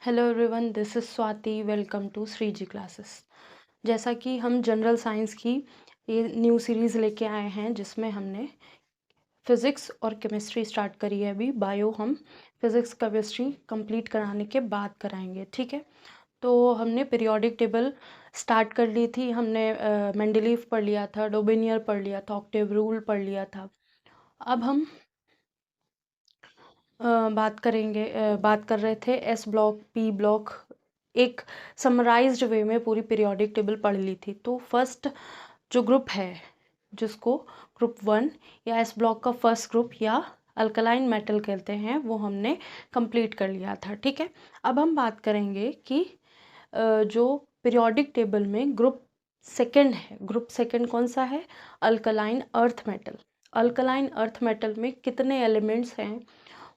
Hello everyone, this is Swati. Welcome to Shri ji classes. जैसा कि हम जनरल साइंस की ये न्यू सीरीज़ लेके आए हैं जिसमें हमने फिज़िक्स और केमिस्ट्री स्टार्ट करी है। अभी बायो हम फिज़िक्स केमिस्ट्री कंप्लीट कराने के बाद कराएंगे, ठीक है। तो हमने पीरियोडिक टेबल स्टार्ट कर ली थी, हमने मेंडलीव पढ़ लिया था, डोबेनियर पढ़ लिया था, ऑक्टेव रूल पढ़ लिया था। अब हम बात कर रहे थे एस ब्लॉक, पी ब्लॉक, एक समराइज्ड वे में पूरी पीरियोडिक टेबल पढ़ ली थी। तो फर्स्ट जो ग्रुप है जिसको ग्रुप 1 या एस ब्लॉक का फर्स्ट ग्रुप या अल्कलाइन मेटल कहते हैं वो हमने कंप्लीट कर लिया था, ठीक है। अब हम बात करेंगे कि जो पीरियोडिक टेबल में ग्रुप सेकंड है, ग्रुप सेकंड कौन सा है? Alkaline earth metal. Alkaline earth metal में कितने एलिमेंट्स हैं,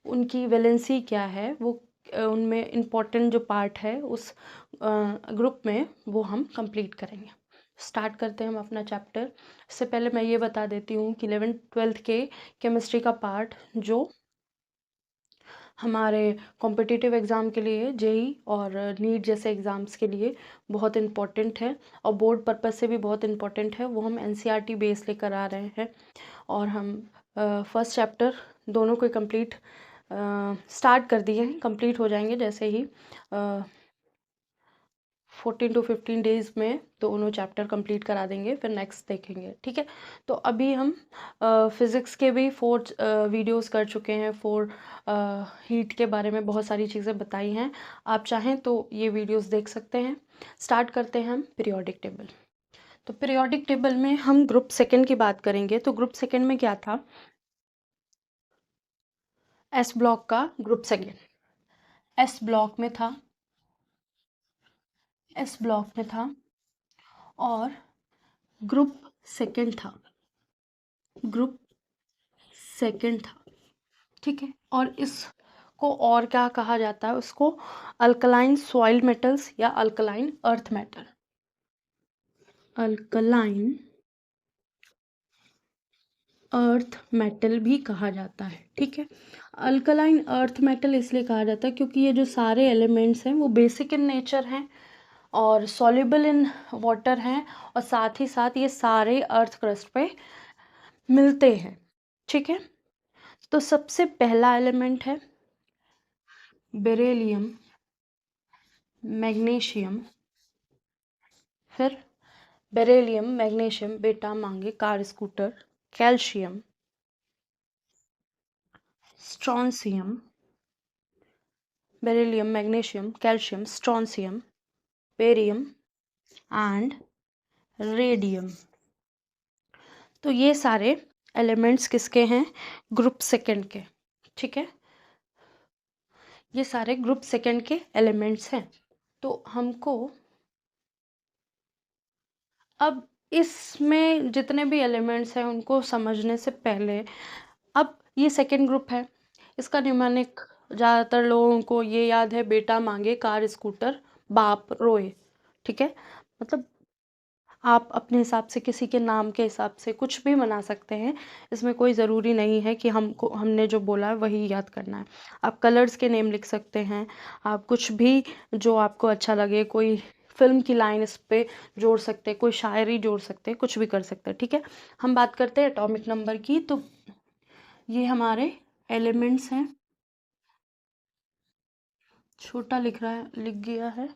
उनकी वैलेंसी क्या है, वो उनमें इम्पॉर्टेंट जो पार्ट है उस ग्रुप में वो हम कंप्लीट करेंगे। स्टार्ट करते हैं हम अपना चैप्टर। इससे पहले मैं ये बता देती हूँ कि 11th-12th के केमिस्ट्री का पार्ट जो हमारे कॉम्पिटिटिव एग्ज़ाम के लिए, जेई और नीट जैसे एग्ज़ाम्स के लिए बहुत इम्पॉर्टेंट है और बोर्ड पर्पस से भी बहुत इम्पॉर्टेंट है, वो हम एनसीईआरटी बेस लेकर आ रहे हैं। और हम फर्स्ट चैप्टर दोनों को कंप्लीट स्टार्ट कर दिए हैं, कंप्लीट हो जाएंगे जैसे ही 14 to 15 डेज़ में दोनों चैप्टर कंप्लीट करा देंगे, फिर नेक्स्ट देखेंगे, ठीक है। तो अभी हम फिज़िक्स के भी 4 वीडियोस कर चुके हैं, 4 हीट के बारे में बहुत सारी चीज़ें बताई हैं। आप चाहें तो ये वीडियोस देख सकते हैं। स्टार्ट करते हैं हम पीरियोडिक टेबल। तो पीरियोडिक टेबल में हम ग्रुप सेकंड की बात करेंगे। तो ग्रुप सेकंड में क्या था? एस ब्लॉक का ग्रुप सेकंड एस ब्लॉक में था, एस ब्लॉक में था और ग्रुप सेकंड था, ग्रुप सेकंड था, ठीक है। और इसको और क्या कहा जाता है? उसको अल्कलाइन सॉइल मेटल्स या alkaline earth metal, alkaline earth metal भी कहा जाता है, ठीक है। अल्कलाइन अर्थ मेटल इसलिए कहा जाता है क्योंकि ये जो सारे एलिमेंट्स हैं वो बेसिक इन नेचर हैं और सॉल्युबल इन वाटर हैं और साथ ही साथ ये सारे अर्थ क्रस्ट पे मिलते हैं, ठीक है। तो सबसे पहला एलिमेंट है बेरिलियम, मैग्नीशियम, फिर बेरिलियम, मैग्नीशियम, बेटा मांगे car scooter, calcium, strontium, beryllium, magnesium, calcium, strontium, barium and radium. तो ये सारे एलिमेंट्स किसके हैं? ग्रुप सेकंड के, ठीक है। ये सारे ग्रुप सेकंड के एलिमेंट्स हैं। तो हमको अब इसमें जितने भी एलिमेंट्स हैं उनको समझने से पहले, अब ये सेकंड ग्रुप है, इसका निम्नलिखित ज़्यादातर लोगों को ये याद है, बेटा मांगे कार स्कूटर बाप रोए, ठीक है। मतलब आप अपने हिसाब से किसी के नाम के हिसाब से कुछ भी बना सकते हैं, इसमें कोई ज़रूरी नहीं है कि हमने जो बोला है वही याद करना है। आप कलर्स के नेम लिख सकते हैं, आप कुछ भी जो आपको अच्छा लगे, कोई फिल्म की लाइन इस पे जोड़ सकते हैं, कोई शायरी जोड़ सकते हैं, कुछ भी कर सकते हैं, ठीक है। हम बात करते हैं एटॉमिक नंबर की। तो ये हमारे एलिमेंट्स हैं, छोटा लिख गया है,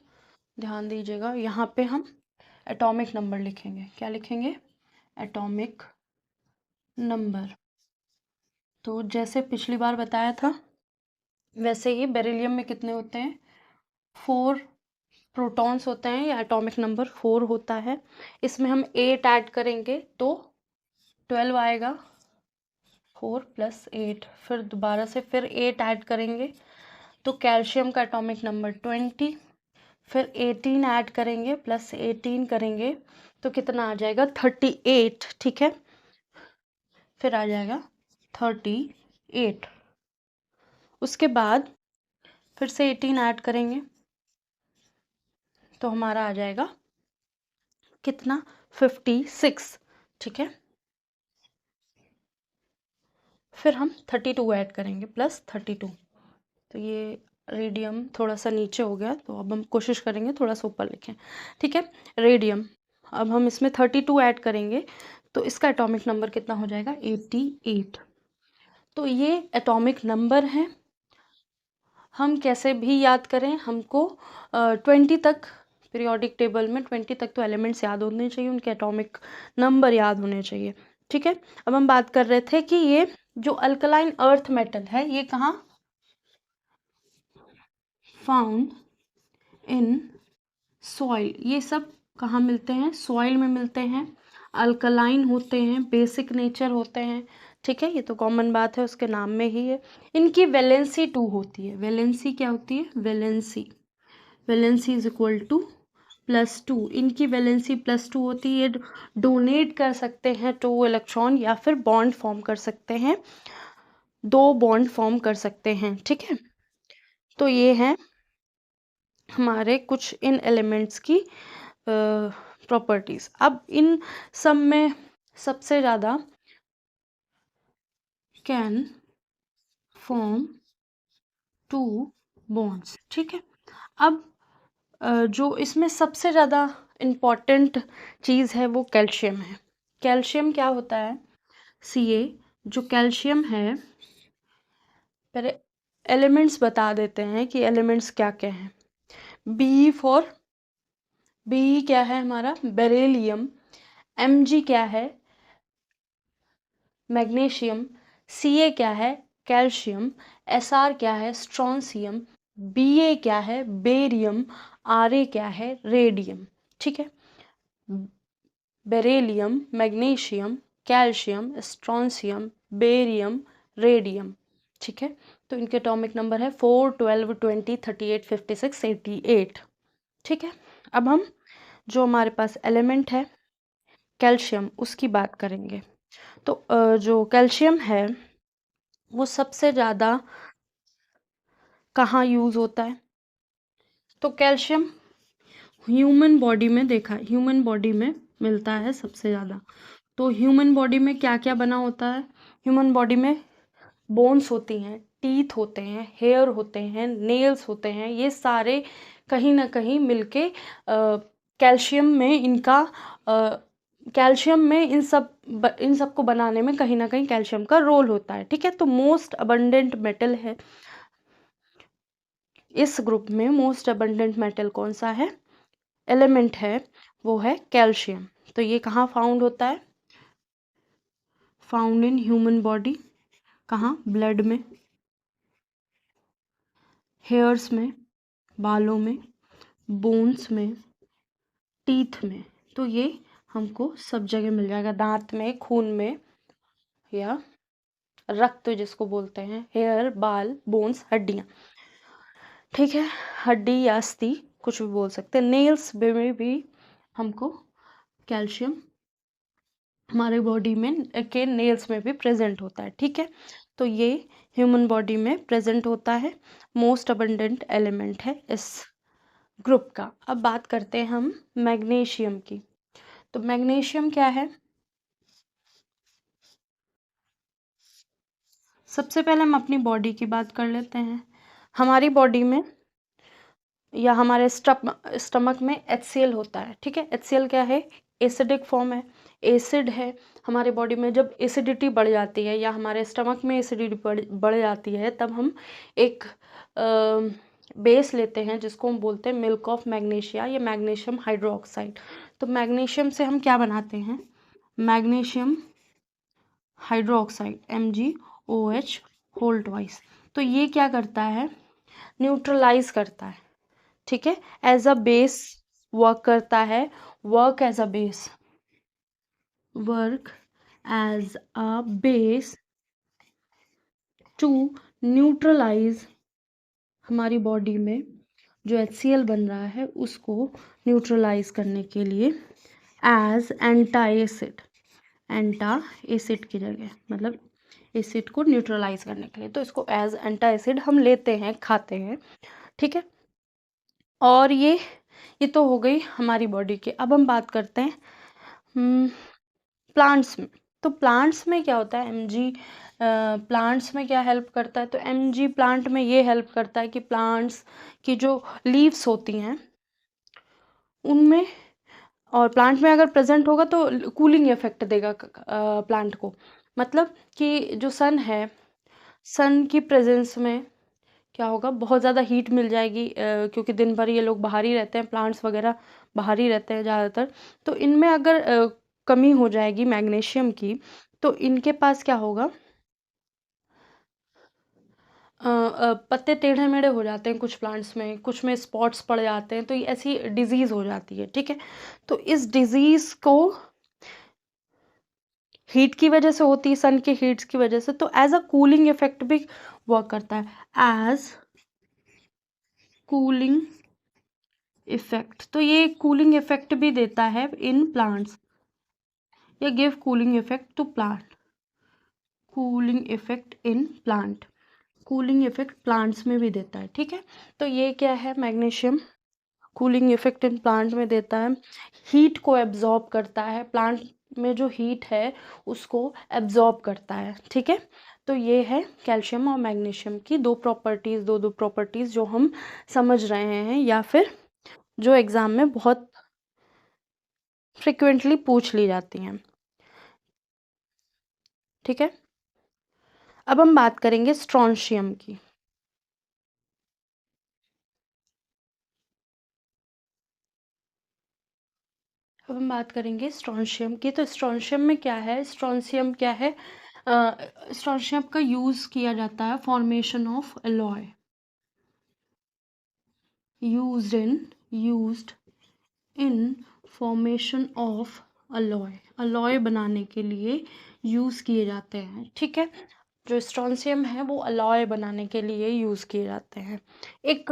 ध्यान दीजिएगा। यहाँ पे हम एटॉमिक नंबर लिखेंगे। क्या लिखेंगे? Atomic number. तो जैसे पिछली बार बताया था वैसे ही बेरिलियम में कितने होते हैं? 4 प्रोटॉन्स होते हैं या एटॉमिक नंबर 4 होता है। इसमें हम 8 ऐड करेंगे तो 12 आएगा, 4 + 8। फिर दोबारा से फिर 8 ऐड करेंगे तो कैल्शियम का एटॉमिक नंबर 20। फिर 18 ऐड करेंगे प्लस 18 करेंगे तो कितना आ जाएगा? 38, ठीक है। फिर आ जाएगा 38। उसके बाद फिर से 18 ऐड करेंगे तो हमारा आ जाएगा कितना? 56, ठीक है। फिर हम 32 ऐड करेंगे प्लस 32 तो ये रेडियम थोड़ा सा नीचे हो गया, तो अब हम कोशिश करेंगे थोड़ा सा ऊपर लिखें। ठीक है, रेडियम। अब हम इसमें 32 ऐड करेंगे तो इसका एटॉमिक नंबर कितना हो जाएगा? 88। तो ये एटॉमिक नंबर है। हम कैसे भी याद करें, हमको 20 तक पीरियोडिक टेबल में 20 तक तो एलिमेंट्स याद होने चाहिए, उनके एटॉमिक नंबर याद होने चाहिए। ठीक है, अब हम बात कर रहे थे कि ये जो अल्कलाइन अर्थ मेटल है ये कहाँ फाउंड इन सॉइल, ये सब कहाँ मिलते हैं? सॉइल में मिलते हैं। अल्कलाइन होते हैं, बेसिक नेचर होते हैं। ठीक है, ये तो कॉमन बात है, उसके नाम में ही है। इनकी वैलेंसी 2 होती है। वैलेंसी क्या होती है? Valency, valency is equal to +2। इनकी वैलेंसी +2 होती है। डोनेट कर सकते हैं 2 इलेक्ट्रॉन या फिर बॉन्ड फॉर्म कर सकते हैं, 2 बॉन्ड फॉर्म कर सकते हैं। ठीक है, तो ये है हमारे कुछ इन एलिमेंट्स की प्रॉपर्टीज। अब इन सब में सबसे ज़्यादा कैन फॉर्म 2 बॉन्ड्स। ठीक है, अब जो इसमें सबसे ज़्यादा इम्पॉर्टेंट चीज़ है वो कैल्शियम है। कैल्शियम क्या होता है? Ca, जो कैल्शियम है, पहले एलिमेंट्स बता देते हैं कि एलिमेंट्स क्या क्या हैं। बी क्या है हमारा? बेरिलियम। Mg क्या है? मैग्नीशियम। Ca क्या है? कैल्शियम। Sr क्या है? स्ट्रोंशियम। Ba क्या है? बेरियम। Ra क्या है? रेडियम। ठीक है, beryllium, magnesium, calcium, strontium, barium, radium. ठीक है, तो इनके एटॉमिक नंबर है 4, 12, 20, 38, 56, 88। ठीक है, अब हम जो हमारे पास एलिमेंट है कैल्शियम उसकी बात करेंगे। तो जो कैल्शियम है वो सबसे ज़्यादा कहाँ यूज़ होता है? तो कैल्शियम ह्यूमन बॉडी में देखा, ह्यूमन बॉडी में मिलता है सबसे ज़्यादा। तो ह्यूमन बॉडी में क्या क्या बना होता है? ह्यूमन बॉडी में बोन्स होती हैं, टीथ होते हैं, हेयर होते हैं, नेल्स होते हैं, ये सारे कहीं ना कहीं मिलके कैल्शियम में इनका कैल्शियम में इन सब को बनाने में कहीं ना कहीं कैल्शियम का रोल होता है। ठीक है, तो मोस्ट अबंडेंट मेटल है इस ग्रुप में। मोस्ट अबंडेंट मेटल कौन सा है, एलिमेंट है, वो है कैल्शियम। तो ये कहाँ फाउंड होता है? Found in human body. कहाँ? ब्लड में, हेयर्स में, बालों में, बोन्स में, टीथ में। तो ये हमको सब जगह मिल जाएगा, दांत में, खून में, या रक्त जिसको बोलते हैं, हेयर, बाल, बोन्स, हड्डियाँ। ठीक है, हड्डी या अस्थि कुछ भी बोल सकते हैं। नेल्स में भी हमको कैल्शियम हमारे बॉडी में के नेल्स में भी प्रेजेंट होता है। ठीक है, तो ये ह्यूमन बॉडी में प्रेजेंट होता है, मोस्ट अबंडेंट एलिमेंट है इस ग्रुप का। अब बात करते हैं हम मैग्नीशियम की। तो मैग्नीशियम क्या है? सबसे पहले हम अपनी बॉडी की बात कर लेते हैं। हमारी बॉडी में या हमारे स्टमक में HCl होता है। ठीक है, HCl क्या है? एसिडिक फॉर्म है, एसिड है। हमारे बॉडी में जब एसिडिटी बढ़ जाती है या हमारे स्टमक में एसिडिटी बढ़ जाती है तब हम एक बेस लेते हैं जिसको हम बोलते हैं मिल्क ऑफ मैग्नीशिया या मैग्नीशियम हाइड्रोक्साइड। तो मैग्नीशियम से हम क्या बनाते हैं? Magnesium hydroxide, MgOH whole twice. तो ये क्या करता है? न्यूट्रलाइज करता है। ठीक है, एज अ बेस वर्क करता है। Work as a base, work as a base to neutralize हमारी बॉडी में जो HCl बन रहा है उसको न्यूट्रलाइज करने के लिए एज एंटा एसिड, एंटा एसिड की जगह, मतलब एसिड को न्यूट्रलाइज करने के लिए, तो इसको एज एंटा एसिड हम लेते हैं, खाते हैं। ठीक है, और ये तो हो गई हमारी बॉडी की। अब हम बात करते हैं प्लांट्स में। तो प्लांट्स में क्या होता है, एमजी प्लांट्स में क्या हेल्प करता है, तो एमजी प्लांट में ये हेल्प करता है कि प्लांट्स की जो लीव्स होती हैं उनमें, और प्लांट में अगर प्रेजेंट होगा तो कूलिंग इफेक्ट देगा प्लांट को। मतलब कि जो सन है, सन की प्रेजेंस में क्या होगा, बहुत ज़्यादा हीट मिल जाएगी, क्योंकि दिन भर ये लोग बाहर ही रहते हैं, प्लांट्स वगैरह बाहर ही रहते हैं ज़्यादातर। तो इनमें अगर कमी हो जाएगी मैग्नीशियम की, तो इनके पास क्या होगा, पत्ते टेढ़े मेढ़े हो जाते हैं कुछ प्लांट्स में, कुछ में स्पॉट्स पड़ जाते हैं, तो ये ऐसी डिजीज़ हो जाती है, ठीक है। तो इस डिजीज़ को हीट की वजह से होती है, सन के हीट्स की वजह से, तो एज अ कूलिंग इफेक्ट भी वर्क करता है, एज कूलिंग इफेक्ट। तो ये कूलिंग इफेक्ट भी देता है इन प्लांट्स, या give cooling effect to plant, cooling effect in plant, cooling effect plants में भी देता है, ठीक है। तो ये क्या है, magnesium cooling effect in plant में देता है, हीट को एब्जॉर्ब करता है, प्लांट में जो हीट है उसको एब्जॉर्ब करता है, ठीक है। तो ये है कैल्शियम और मैग्नीशियम की दो प्रॉपर्टीज़, दो प्रॉपर्टीज़ जो हम समझ रहे हैं, या फिर जो एग्ज़ाम में बहुत फ्रिक्वेंटली पूछ ली जाती हैं, ठीक है। अब हम बात करेंगे स्ट्रोंशियम की। अब हम बात करेंगे स्ट्रोंशियम की। तो स्ट्रोंशियम में क्या है, स्ट्रोंशियम क्या है, स्ट्रोंशियम का यूज़ किया जाता है formation of alloy, used in formation of alloy, alloy बनाने के लिए यूज़ किए जाते हैं, ठीक है। जो स्ट्रोंशियम है वो अलॉय बनाने के लिए यूज़ किए जाते हैं। एक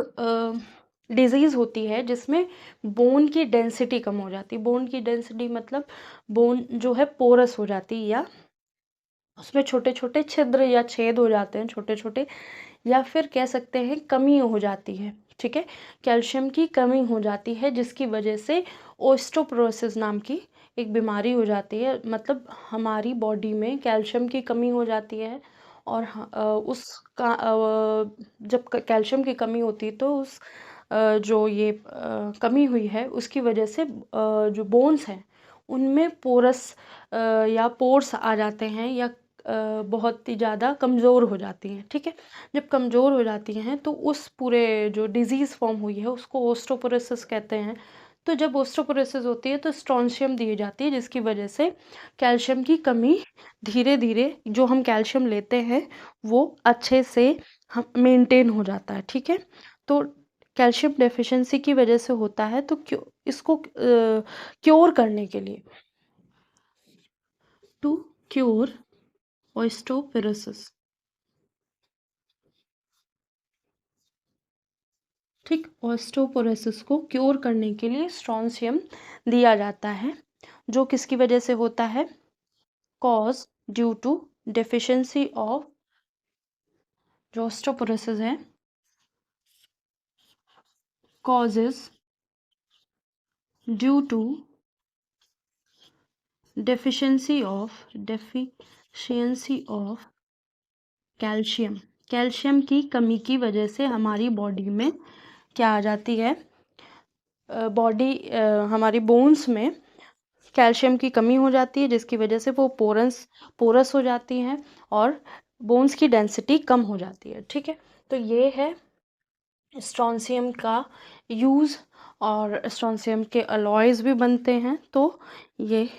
डिजीज़ होती है जिसमें बोन की डेंसिटी कम हो जाती है, बोन की डेंसिटी मतलब बोन जो है पोरस हो जाती है, या उसमें छोटे छोटे छिद्र या छेद हो जाते हैं छोटे छोटे, या फिर कह सकते हैं कमी हो जाती है, ठीक है। कैल्शियम की कमी हो जाती है जिसकी वजह से ओस्टोपोरोसिस नाम की एक बीमारी हो जाती है, मतलब हमारी बॉडी में कैल्शियम की कमी हो जाती है, और उसका जब कैल्शियम की कमी होती है तो उस जो ये कमी हुई है उसकी वजह से जो बोन्स हैं उनमें पोरस या पोर्स आ जाते हैं, या बहुत ही ज़्यादा कमज़ोर हो जाती हैं, ठीक है। जब कमज़ोर हो जाती हैं तो उस पूरे जो डिज़ीज़ फॉर्म हुई है उसको ओस्टोपोरोसिस कहते हैं। तो जब ओस्टोपोरोसिस होती है तो स्ट्रोंशियम दी जाती है, जिसकी वजह से कैल्शियम की कमी धीरे धीरे जो हम कैल्शियम लेते हैं वो अच्छे से हम मेंटेन हो जाता है, ठीक है। तो कैल्शियम डेफिशिएंसी की वजह से होता है, तो क्यों इसको क्योर करने के लिए, टू क्योर ओस्टोपोरोसिस, ठीक, ऑस्टियोपोरोसिस को क्योर करने के लिए स्ट्रोंशियम दिया जाता है, जो किसकी वजह से होता है, cause due to deficiency of, जो ऑस्टियोपोरोसिस है, causes due to deficiency of calcium, calcium की कमी की वजह से हमारी बॉडी में क्या आ जाती है, बॉडी हमारी बोन्स में कैल्शियम की कमी हो जाती है, जिसकी वजह से वो पोरस हो जाती हैं और बोन्स की डेंसिटी कम हो जाती है, ठीक है। तो ये है स्ट्रोंशियम का यूज़, और स्ट्रोंशियम के अलॉयज भी बनते हैं। ये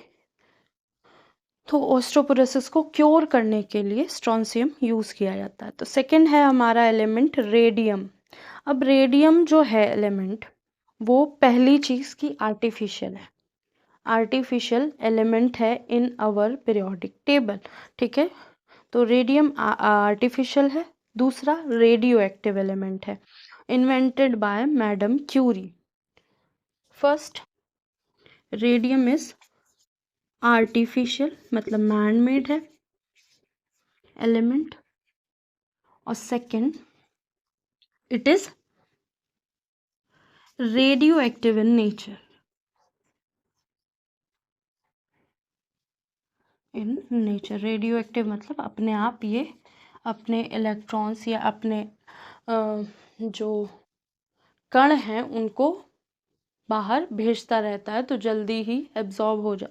तो ओस्टोपोरोसिस को क्योर करने के लिए स्ट्रोंशियम यूज़ किया जाता है। तो सेकंड है हमारा एलिमेंट रेडियम। अब रेडियम जो है एलिमेंट, वो पहली चीज़ की आर्टिफिशियल है, आर्टिफिशियल एलिमेंट है इन आवर पीरियोडिक टेबल, ठीक है। तो रेडियम आर्टिफिशियल है। दूसरा रेडियो एक्टिव एलिमेंट है, invented by madam Curie. First, radium is artificial मतलब मैन मेड है एलिमेंट, और second it is radioactive in nature, in nature. Radioactive मतलब अपने आप ये अपने इलेक्ट्रॉन्स या अपने जो कण हैं उनको बाहर भेजता रहता है, तो जल्दी ही एब्जॉर्ब हो जा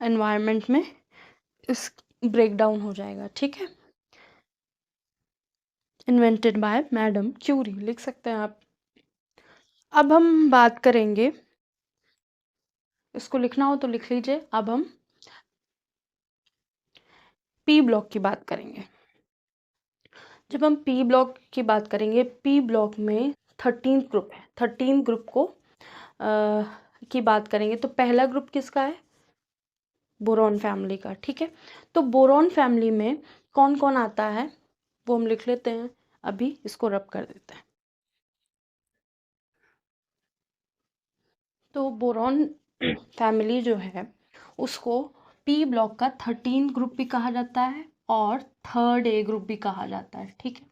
एनवायरनमेंट में इस ब्रेक डाउन हो जाएगा। ठीक है, इन्वेंटेड बाय मैडम क्यूरी लिख सकते हैं आप। अब हम बात करेंगे, इसको लिखना हो तो लिख लीजिए। अब हम पी ब्लॉक की बात करेंगे। जब हम पी ब्लॉक की बात करेंगे, पी ब्लॉक में 13 ग्रुप है। 13 ग्रुप को की बात करेंगे तो पहला ग्रुप किसका है? बोरॉन फैमिली का। ठीक है, तो बोरॉन फैमिली में कौन कौन आता है वो हम लिख लेते हैं। अभी इसको रब कर देते हैं। तो बोरॉन फैमिली जो है उसको पी ब्लॉक का 13 ग्रुप भी कहा जाता है और थर्ड ए ग्रुप भी कहा जाता है। ठीक है,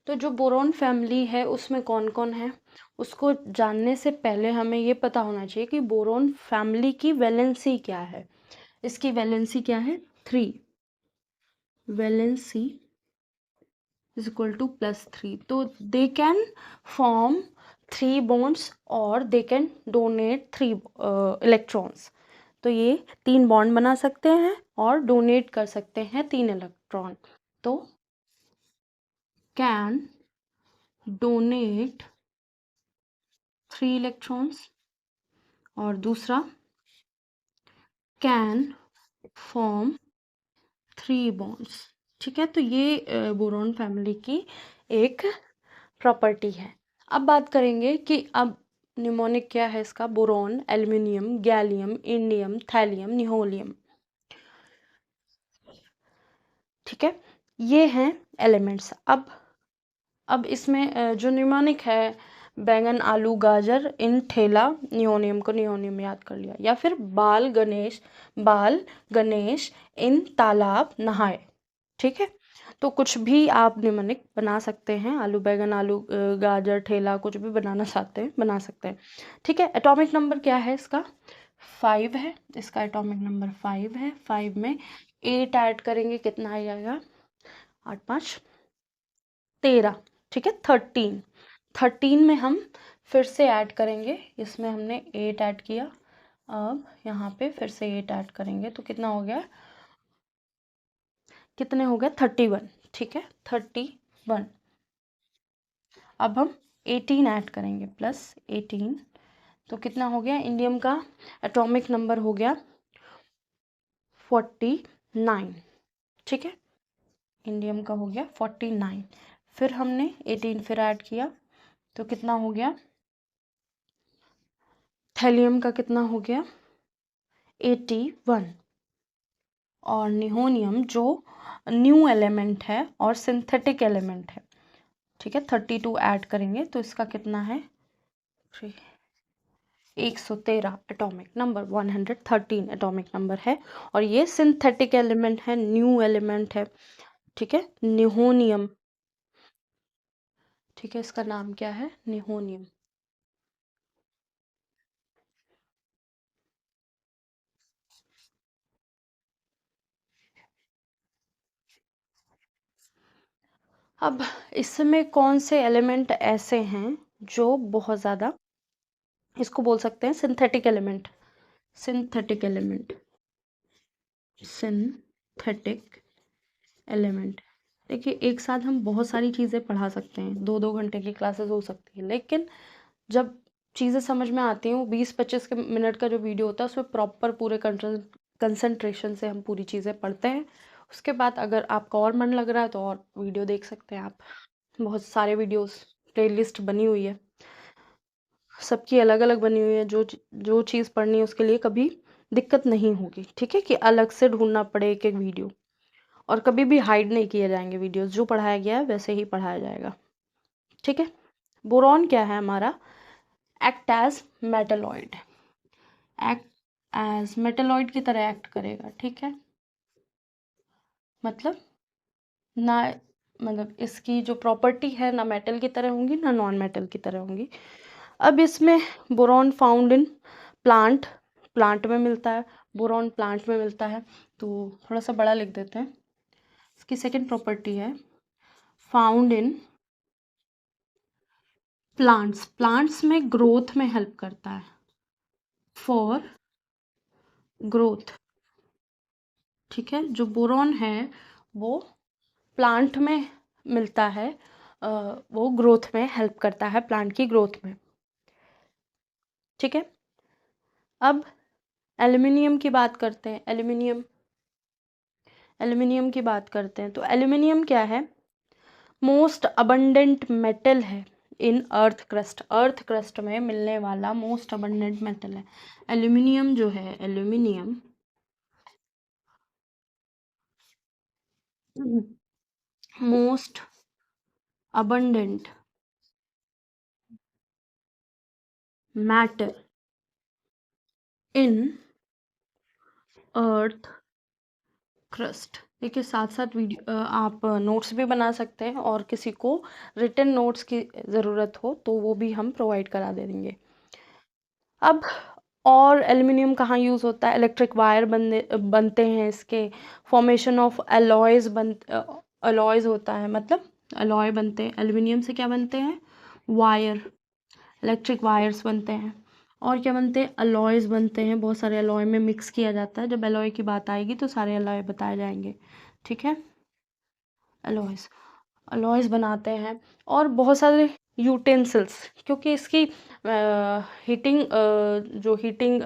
तो जो बोरॉन फैमिली है उसमें कौन कौन है उसको जानने से पहले हमें ये पता होना चाहिए कि बोरॉन फैमिली की वैलेंसी क्या है। इसकी वैलेंसी क्या है? 3। Valency is equal to +3। तो दे कैन फॉर्म 3 बॉन्ड्स और दे कैन डोनेट 3 इलेक्ट्रॉन्स। तो ये 3 बॉन्ड बना सकते हैं और डोनेट कर सकते हैं 3 इलेक्ट्रॉन। तो कैन डोनेट 3 इलेक्ट्रॉन्स और दूसरा कैन फॉर्म 3 बॉन्ड्स। ठीक है, तो ये बोरॉन फैमिली की एक प्रॉपर्टी है। अब बात करेंगे कि अब निमोनिक क्या है इसका? Boron, aluminium, gallium, indium, thallium, निहोलियम। ठीक है, ये हैं एलिमेंट्स। अब इसमें जो निमोनिक है, बैंगन, आलू, गाजर, इन ठेला, नियोनियम को नियोनियम याद कर लिया। या फिर बाल गणेश इन तालाब नहाए। ठीक है, तो कुछ भी आप निमोनिक बना सकते हैं। आलू बैंगन, आलू गाजर, ठेला, कुछ भी बनाना चाहते हैं बना सकते हैं। ठीक है, एटॉमिक नंबर क्या है इसका? 5 है। इसका एटॉमिक नंबर 5 है। 5 में 8 ऐड करेंगे कितना आ जाएगा? 8 5 13। ठीक है, 13 में हम फिर से ऐड करेंगे। इसमें हमने 8 ऐड किया, अब यहाँ पे फिर से 8 ऐड करेंगे तो कितना हो गया? कितने हो गए? 31। ठीक है, 31। अब हम 18 ऐड करेंगे, +18 तो कितना हो गया? इंडियम का एटॉमिक नंबर हो गया 49। ठीक है, इंडियम का हो गया 49। फिर हमने 18 फिर ऐड किया तो कितना हो गया? थैलियम का कितना हो गया? 81। और निहोनियम जो न्यू एलिमेंट है और सिंथेटिक एलिमेंट है। ठीक है, 32 ऐड करेंगे तो इसका कितना है? 113 एटॉमिक नंबर, 113 एटॉमिक नंबर है। और ये सिंथेटिक एलिमेंट है, न्यू एलिमेंट है। ठीक है, निहोनियम। ठीक है, इसका नाम क्या है? निहोनियम। अब इसमें कौन से एलिमेंट ऐसे हैं जो बहुत ज़्यादा, इसको बोल सकते हैं synthetic element. Synthetic element, synthetic element. देखिए, एक साथ हम बहुत सारी चीज़ें पढ़ा सकते हैं, 2-2 घंटे की क्लासेस हो सकती है, लेकिन जब चीज़ें समझ में आती हैं वो 20-25 के मिनट का जो वीडियो होता है उसमें प्रॉपर पूरे कंसंट्रेशन से हम पूरी चीज़ें पढ़ते हैं। उसके बाद अगर आपका और मन लग रहा है तो और वीडियो देख सकते हैं आप। बहुत सारे वीडियोस प्लेलिस्ट बनी हुई है, सबकी अलग अलग बनी हुई है। जो चीज़ पढ़नी है उसके लिए कभी दिक्कत नहीं होगी। ठीक है, कि अलग से ढूंढना पड़े एक एक वीडियो। और कभी भी हाइड नहीं किए जाएंगे वीडियोस, जो पढ़ाया गया है वैसे ही पढ़ाया जाएगा। ठीक है, बोरॉन क्या है हमारा? Act as metalloid, act as metalloid की तरह एक्ट करेगा। ठीक है, मतलब ना, मतलब इसकी जो प्रॉपर्टी है ना मेटल की तरह होंगी ना नॉन मेटल की तरह होंगी। अब इसमें boron found in plant, plant में मिलता है। बोरॉन प्लांट में मिलता है। तो थोड़ा सा बड़ा लिख देते हैं। इसकी सेकंड प्रॉपर्टी है फाउंड इन प्लांट्स। प्लांट्स में ग्रोथ में हेल्प करता है, फॉर ग्रोथ। ठीक है, जो बोरॉन है वो प्लांट में मिलता है, वो ग्रोथ में हेल्प करता है, प्लांट की ग्रोथ में। ठीक है, अब एल्युमिनियम की बात करते हैं। एल्युमिनियम की बात करते हैं तो एल्युमिनियम क्या है? मोस्ट अबंडेंट मेटल है इन अर्थ क्रस्ट। अर्थ क्रस्ट में मिलने वाला मोस्ट अबंडेंट मेटल है एल्युमिनियम। जो है aluminium most abundant matter in earth crust. देखिए, साथ साथ वीडियो आप नोट्स भी बना सकते हैं, और किसी को रिटन नोट्स की ज़रूरत हो तो वो भी हम प्रोवाइड करा दे देंगे। अब और एल्युमिनियम कहाँ यूज़ होता है? इलेक्ट्रिक वायर बनते हैं इसके, फॉर्मेशन ऑफ अलॉयज़ होता है, मतलब अलॉय बनते हैं एल्युमिनियम से। क्या बनते हैं? वायर, इलेक्ट्रिक वायर्स बनते हैं। और क्या बनते हैं? अलॉयज़ बनते हैं। बहुत सारे अलॉय में मिक्स किया जाता है। जब अलॉय की बात आएगी तो सारे अलॉय बताए जाएंगे। ठीक है, अलॉयज़ अलॉयज़ बनाते हैं। और बहुत सारे यूटेंसिल्स, क्योंकि इसकी हीटिंग जो हीटिंग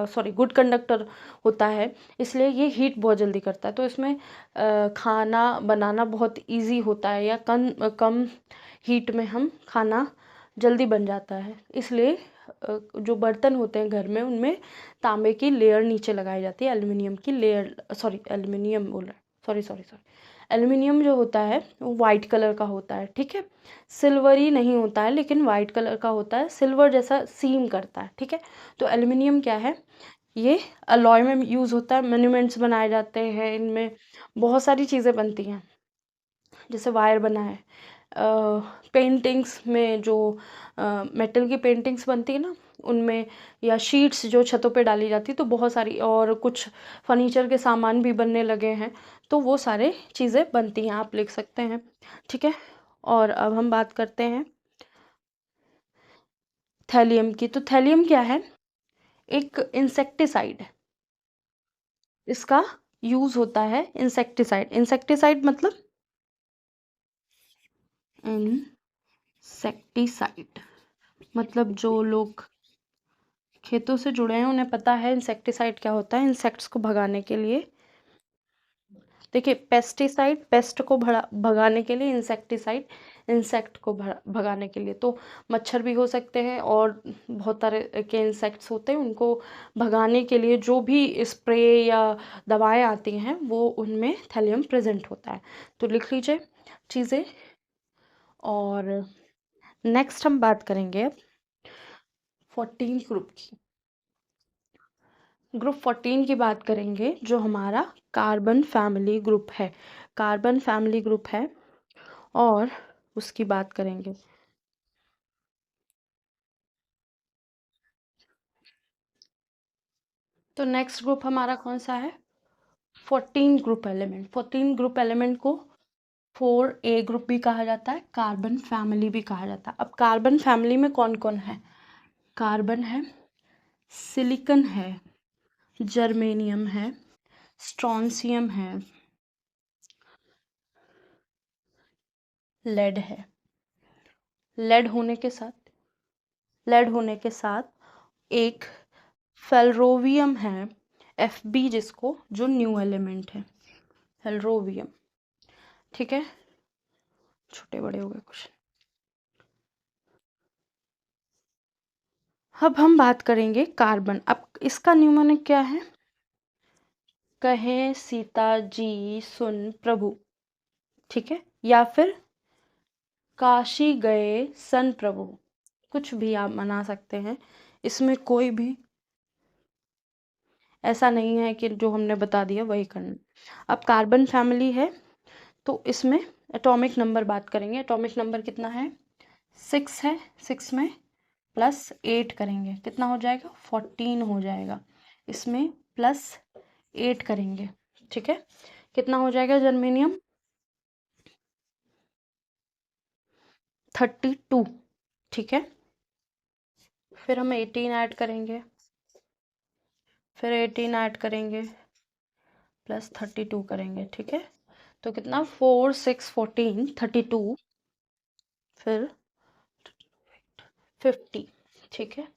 सॉरी गुड कंडक्टर होता है, इसलिए ये हीट बहुत जल्दी करता है। तो इसमें खाना बनाना बहुत इजी होता है, या कम हीट में हम खाना जल्दी बन जाता है। इसलिए जो बर्तन होते हैं घर में, उनमें तांबे की लेयर नीचे लगाई जाती है, एल्युमिनियम की लेयर, सॉरी एल्युमिनियम बोल रहा है, सॉरी सॉरी सॉरी एल्युमिनियम जो होता है वो वाइट कलर का होता है। ठीक है, सिल्वरी नहीं होता है, लेकिन वाइट कलर का होता है, सिल्वर जैसा सीम करता है। ठीक है, तो एल्युमिनियम क्या है? ये अलॉय में यूज़ होता है, मोन्यूमेंट्स बनाए जाते हैं इनमें, बहुत सारी चीज़ें बनती हैं। जैसे वायर बना है, पेंटिंग्स में जो मेटल की पेंटिंग्स बनती है ना, उनमें, या शीट्स जो छतों पे डाली जाती है, तो बहुत सारी, और कुछ फर्नीचर के सामान भी बनने लगे हैं, तो वो सारे चीज़ें बनती हैं, आप लिख सकते हैं। ठीक है, और अब हम बात करते हैं थैलियम की। तो थैलियम क्या है? एक इंसेक्टिसाइड है। इसका यूज़ होता है इंसेक्टिसाइड। इंसेक्टिसाइड मतलब इंसेक्टिसाइड मतलब जो लोग खेतों से जुड़े हैं उन्हें पता है इंसेक्टिसाइड क्या होता है। इंसेक्ट्स को भगाने के लिए, देखिए, पेस्टिसाइड पेस्ट को भगाने के लिए, इंसेक्टिसाइड इंसेक्ट को भगाने के लिए। तो मच्छर भी हो सकते हैं, और बहुत तरह के इंसेक्ट्स होते हैं, उनको भगाने के लिए जो भी स्प्रे या दवाएं आती हैं, वो उनमें थैलियम प्रेजेंट होता है। तो लिख लीजिए चीज़ें। और नेक्स्ट हम बात करेंगे अब 14 ग्रुप की। ग्रुप 14 की बात करेंगे, जो हमारा कार्बन फैमिली ग्रुप है। कार्बन फैमिली ग्रुप है, और उसकी बात करेंगे। तो नेक्स्ट ग्रुप हमारा कौन सा है? 14 ग्रुप एलिमेंट। 14 ग्रुप एलिमेंट को 4A ग्रुप भी कहा जाता है, कार्बन फैमिली भी कहा जाता है। अब कार्बन फैमिली में कौन कौन है? कार्बन है, सिलिकन है, जर्मेनियम है, स्ट्रॉन्सियम है, लेड है। लेड होने के साथ लेड होने के साथ एक फेलरोवियम है, Fb, जिसको, जो न्यू एलिमेंट है, फेलरोवियम। ठीक है, छोटे बड़े हो गए कुछ। अब हम बात करेंगे कार्बन। अब इसका न्यूमोनिक क्या है? कहे सीता जी सुन प्रभु। ठीक है, या फिर काशी गए सन प्रभु, कुछ भी आप मना सकते हैं। इसमें कोई भी ऐसा नहीं है कि जो हमने बता दिया वही करना। अब कार्बन फैमिली है, तो इसमें एटॉमिक नंबर बात करेंगे। एटॉमिक नंबर कितना है? 6 है। 6 में +8 करेंगे, कितना हो जाएगा? 14 हो जाएगा। इसमें 8 करेंगे, ठीक है। कितना हो जाएगा जर्मेनियम? 32, ठीक है। फिर हम 18 ऐड करेंगे, फिर 18 ऐड करेंगे, प्लस 32 करेंगे, ठीक है। तो कितना? 4 6 14 32, फिर 50, ठीक है।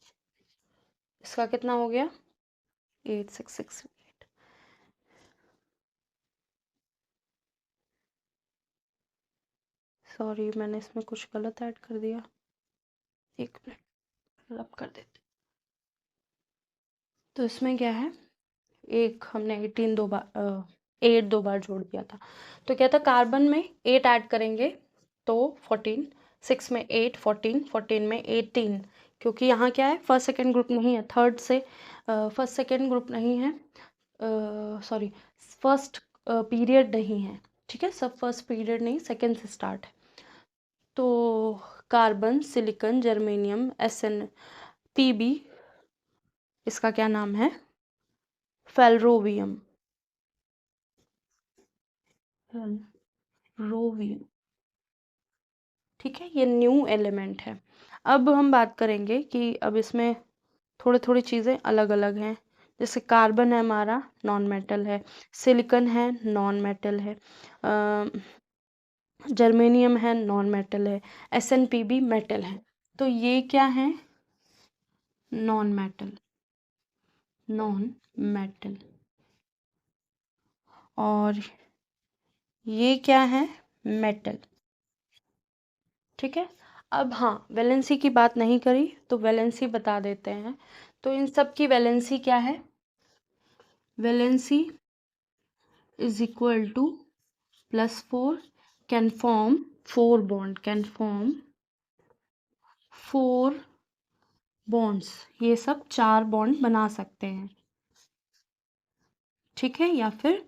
इसका कितना हो गया? 8668। सॉरी, मैंने इसमें कुछ गलत ऐड कर दिया, एक मिनट रब कर देते। तो इसमें क्या है, एक हमने 18 दो बार 8 दो बार जोड़ दिया था, तो क्या था, कार्बन में 8 ऐड करेंगे तो 14, 6 में 8 14, 14 में 18, क्योंकि यहाँ क्या है, फर्स्ट सेकेंड ग्रुप नहीं है, थर्ड से फर्स्ट सेकेंड ग्रुप नहीं है, सॉरी फर्स्ट पीरियड नहीं है, ठीक है, सब फर्स्ट पीरियड नहीं, सेकेंड से स्टार्ट है। तो carbon, silicon, germanium, SN, PB, इसका क्या नाम है? फेल्रोवियम, फेल्रोवियम, ठीक है। ये न्यू एलिमेंट है। अब हम बात करेंगे कि अब इसमें थोड़ी थोड़ी चीज़ें अलग अलग हैं। जैसे कार्बन है हमारा, नॉन मेटल है, सिलिकॉन है, नॉन मेटल है, जर्मेनियम है, नॉन मेटल है, SNPB मेटल है। तो ये क्या है? Non metal, non metal. और ये क्या है? मेटल, ठीक है। अब हाँ, वैलेंसी की बात नहीं करी तो वैलेंसी बता देते हैं। तो इन सब की वैलेंसी क्या है? Valency is equal to +4 can form 4 bond, can form 4 bonds, ये सब 4 बॉन्ड बना सकते हैं, ठीक है। या फिर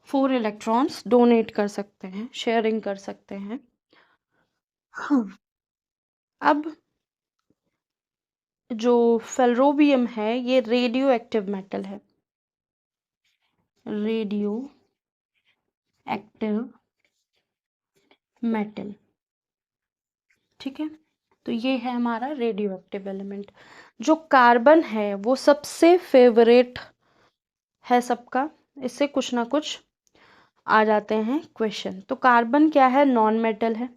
4 इलेक्ट्रॉन्स डोनेट कर सकते हैं, शेयरिंग कर सकते हैं। हाँ। अब जो फेल्रोबियम है ये रेडियो एक्टिव मेटल है, रेडियो एक्टिव मेटल, ठीक है। तो ये है हमारा रेडियो एक्टिव एलिमेंट। जो कार्बन है वो सबसे फेवरेट है सबका, इससे कुछ ना कुछ आ जाते हैं क्वेश्चन। तो कार्बन क्या है? नॉन मेटल है,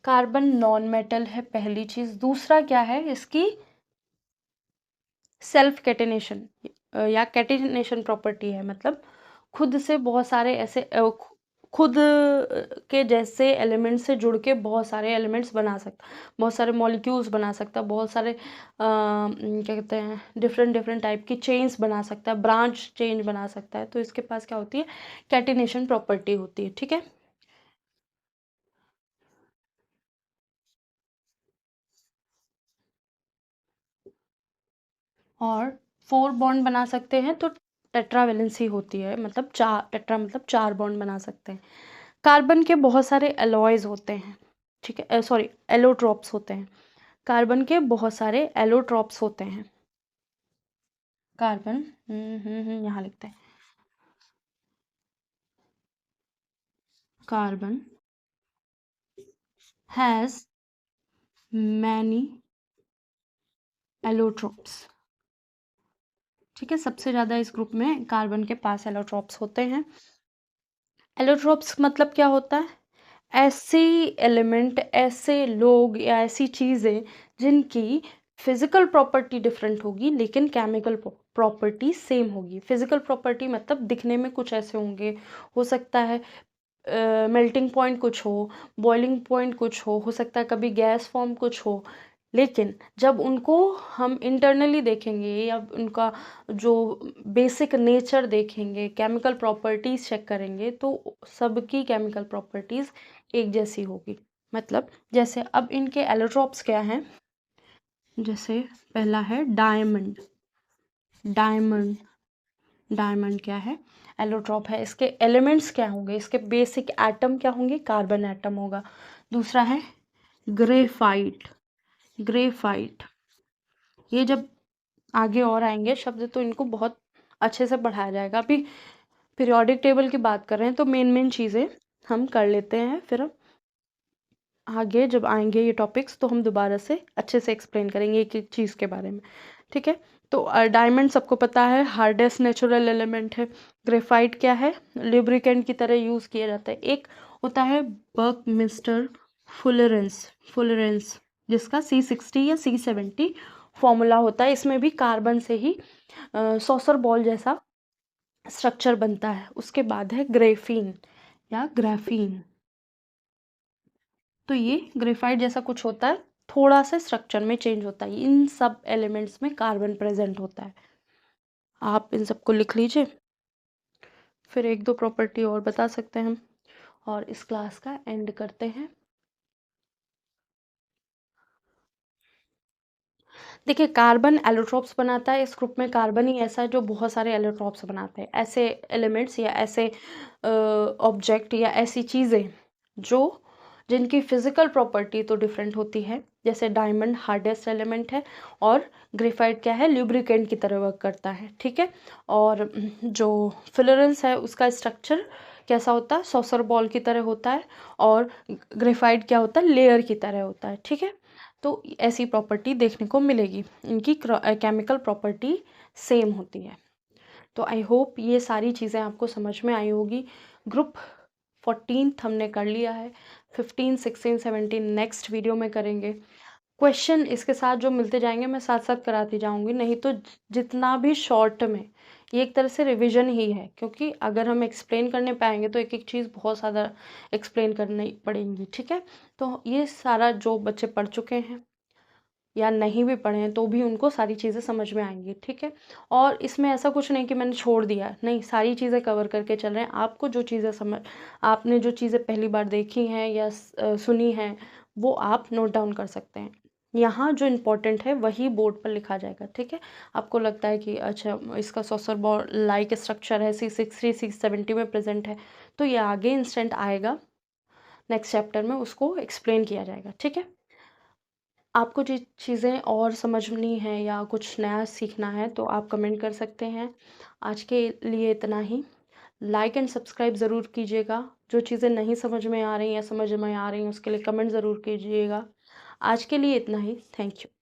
कार्बन नॉन मेटल है, पहली चीज। दूसरा क्या है इसकी? सेल्फ कैटिनेशन या कैटिनेशन प्रॉपर्टी है, मतलब खुद से बहुत सारे ऐसे खुद के जैसे एलिमेंट से जुड़ के बहुत सारे एलिमेंट्स बना सकता, बहुत सारे मॉलिक्यूल्स बना सकता, बहुत सारे क्या कहते हैं, डिफरेंट डिफरेंट टाइप की चेन्स बना सकता है, ब्रांच चेन बना सकता है। तो इसके पास क्या होती है? कैटिनेशन प्रॉपर्टी होती है, ठीक है। और 4 बॉन्ड बना सकते हैं तो टेट्रावेलेंसी होती है, मतलब चार, टेट्रा मतलब 4 बॉन्ड बना सकते हैं। कार्बन के बहुत सारे एलॉयज होते हैं, ठीक है, सॉरी एलोट्रॉप्स होते हैं। कार्बन के बहुत सारे एलोट्रॉप्स होते हैं। कार्बन यहाँ लिखते हैं, कार्बन हैज मैनी एलोट्रॉप्स, ठीक है। सबसे ज़्यादा इस ग्रुप में कार्बन के पास एलोट्रॉप्स होते हैं। एलोट्रॉप्स मतलब क्या होता है? ऐसे एलिमेंट, ऐसे लोग या ऐसी चीज़ें जिनकी फिजिकल प्रॉपर्टी डिफरेंट होगी लेकिन केमिकल प्रॉपर्टी सेम होगी। फिजिकल प्रॉपर्टी मतलब दिखने में कुछ ऐसे होंगे, हो सकता है मेल्टिंग पॉइंट कुछ हो, बॉइलिंग पॉइंट कुछ हो सकता है कभी गैस फॉर्म कुछ हो, लेकिन जब उनको हम इंटरनली देखेंगे या उनका जो बेसिक नेचर देखेंगे, केमिकल प्रॉपर्टीज चेक करेंगे, तो सबकी केमिकल प्रॉपर्टीज एक जैसी होगी। मतलब जैसे अब इनके एलोट्रॉप्स क्या हैं? जैसे पहला है डायमंड, डायमंड, डायमंड क्या है? एलोट्रॉप है। इसके एलिमेंट्स क्या होंगे? इसके बेसिक एटम क्या होंगे? कार्बन एटम होगा। दूसरा है ग्रेफाइट, ग्रेफाइट, ये जब आगे और आएंगे शब्द तो इनको बहुत अच्छे से पढ़ाया जाएगा। अभी पीरियोडिक टेबल की बात कर रहे हैं तो मेन चीज़ें हम कर लेते हैं, फिर आगे जब आएंगे ये टॉपिक्स तो हम दोबारा से अच्छे से एक्सप्लेन करेंगे एक एक चीज़ के बारे में, ठीक है। तो डायमंड सबको पता है हार्डेस्ट नेचुरल एलिमेंट है। ग्रेफाइट क्या है, लुब्रिकेंट की तरह यूज़ किया जाता है। एक होता है बकमिस्टर फुलरेंस जिसका C60 या C70 फॉर्मूला होता है। इसमें भी कार्बन से ही सॉसर बॉल जैसा स्ट्रक्चर बनता है। उसके बाद है ग्रेफीन या ग्राफीन, तो ये ग्रेफाइट जैसा कुछ होता है, थोड़ा सा स्ट्रक्चर में चेंज होता है। इन सब एलिमेंट्स में कार्बन प्रेजेंट होता है। आप इन सबको लिख लीजिए, फिर एक दो प्रॉपर्टी और बता सकते हैं हम, और इस क्लास का एंड करते हैं। देखिए, कार्बन एलोट्रोप्स बनाता है। इस ग्रुप में कार्बन ही ऐसा है जो बहुत सारे एलोट्रोप्स बनाते हैं। ऐसे एलिमेंट्स या ऐसे ऑब्जेक्ट या ऐसी चीज़ें जो जिनकी फिजिकल प्रॉपर्टी तो डिफरेंट होती है, जैसे डायमंड हार्डेस्ट एलिमेंट है और ग्रेफाइट क्या है, ल्यूब्रिकेंट की तरह वर्क करता है, ठीक है। और जो फ्लोरेंस है उसका स्ट्रक्चर कैसा होता है, सॉसर बॉल की तरह होता है, और ग्रेफाइट क्या होता है, लेयर की तरह होता है, ठीक है। तो ऐसी प्रॉपर्टी देखने को मिलेगी, इनकी केमिकल प्रॉपर्टी सेम होती है। तो आई होप ये सारी चीज़ें आपको समझ में आई होगी। ग्रुप 14 हमने कर लिया है, 15, 16, 17 नेक्स्ट वीडियो में करेंगे। क्वेश्चन इसके साथ जो मिलते जाएंगे मैं साथ साथ कराती जाऊंगी, नहीं तो जितना भी शॉर्ट में ये एक तरह से रिवीजन ही है, क्योंकि अगर हम एक्सप्लेन करने पाएंगे तो एक एक चीज़ बहुत ज़्यादा एक्सप्लेन करनी पड़ेंगी, ठीक है। तो ये सारा जो बच्चे पढ़ चुके हैं या नहीं भी पढ़े हैं तो भी उनको सारी चीज़ें समझ में आएंगी, ठीक है। और इसमें ऐसा कुछ नहीं कि मैंने छोड़ दिया, नहीं, सारी चीज़ें कवर करके चल रहे हैं। आपको जो चीज़ें आपने जो चीज़ें पहली बार देखी हैं या सुनी हैं वो आप नोट डाउन कर सकते हैं। यहाँ जो इम्पोर्टेंट है वही बोर्ड पर लिखा जाएगा, ठीक है। आपको लगता है कि अच्छा इसका सॉसर बॉल लाइक स्ट्रक्चर है, C60 C70 में प्रेजेंट है, तो ये आगे इंस्टेंट आएगा नेक्स्ट चैप्टर में, उसको एक्सप्लेन किया जाएगा, ठीक है। आपको जो चीज़ें और समझनी है या कुछ नया सीखना है तो आप कमेंट कर सकते हैं। आज के लिए इतना ही। लाइक एंड सब्सक्राइब ज़रूर कीजिएगा। जो चीज़ें नहीं समझ में आ रही या समझ में आ रही हैं उसके लिए कमेंट ज़रूर कीजिएगा। आज के लिए इतना ही। Thank you.